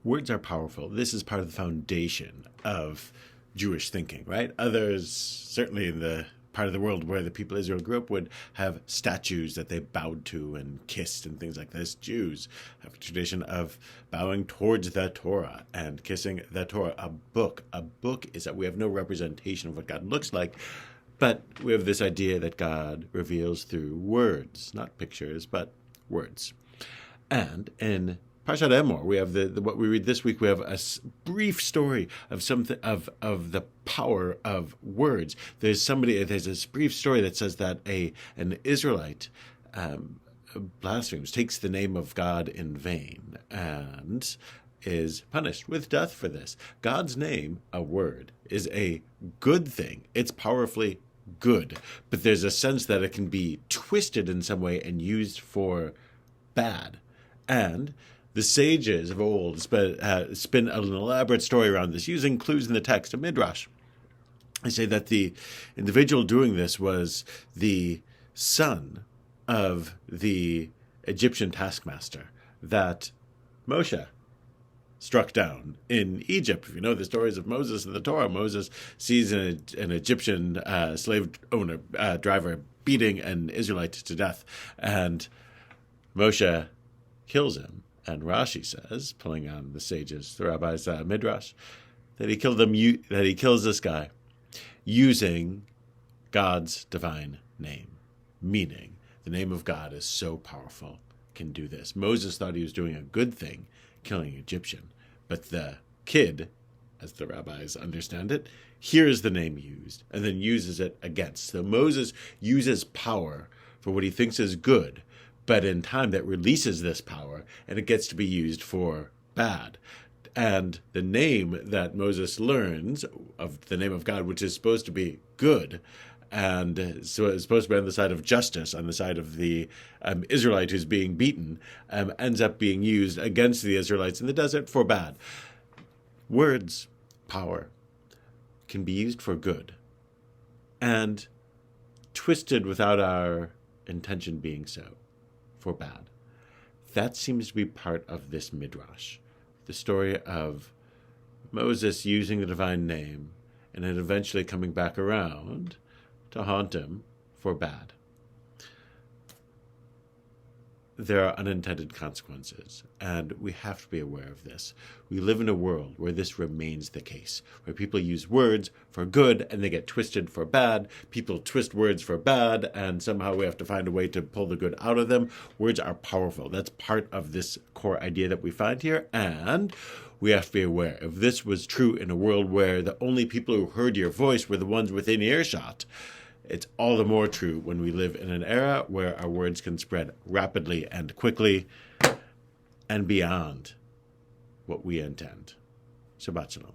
Words are powerful. This is part of the foundation of Jewish thinking, right? Others, certainly in the part of the world where the people of Israel grew up, would have statues that they bowed to and kissed and things like this. Jews have a tradition of bowing towards the Torah and kissing the Torah. A book is that we have no representation of what God looks like, but we have this idea that God reveals through words, not pictures, but words. And in Parshat Emor, we have what we read this week. We have a brief story of something of the power of words. There's this brief story that says that an Israelite blasphemes, takes the name of God in vain, and is punished with death for this. God's name, a word, is a good thing. It's powerfully good, but there's a sense that it can be twisted in some way and used for bad. And the sages of old spin an elaborate story around this, using clues in the text of Midrash. They say that the individual doing this was the son of the Egyptian taskmaster that Moshe struck down in Egypt. If you know the stories of Moses in the Torah, Moses sees an Egyptian slave owner, driver, beating an Israelite to death, and Moshe kills him. And Rashi says, pulling on the sages, the rabbis' midrash, that he kills this guy using God's divine name, meaning the name of God is so powerful, can do this. Moses thought he was doing a good thing, killing an Egyptian, but the kid, as the rabbis understand it, hears the name used and then uses it against. So Moses uses power for what he thinks is good, but in time that releases this power and it gets to be used for bad. And the name that Moses learns of the name of God, which is supposed to be good, and so it's supposed to be on the side of justice, on the side of the Israelite who's being beaten, ends up being used against the Israelites in the desert for bad. Words, power, can be used for good and twisted without our intention being so, for bad. That seems to be part of this midrash, the story of Moses using the divine name and it eventually coming back around to haunt him for bad. There are unintended consequences, and we have to be aware of this. We live in a world where this remains the case, where people use words for good and they get twisted for bad. People twist words for bad, and somehow we have to find a way to pull the good out of them. Words are powerful. That's part of this core idea that we find here, and we have to be aware. If this was true in a world where the only people who heard your voice were the ones within earshot, it's all the more true when we live in an era where our words can spread rapidly and quickly and beyond what we intend. Shabbat Shalom.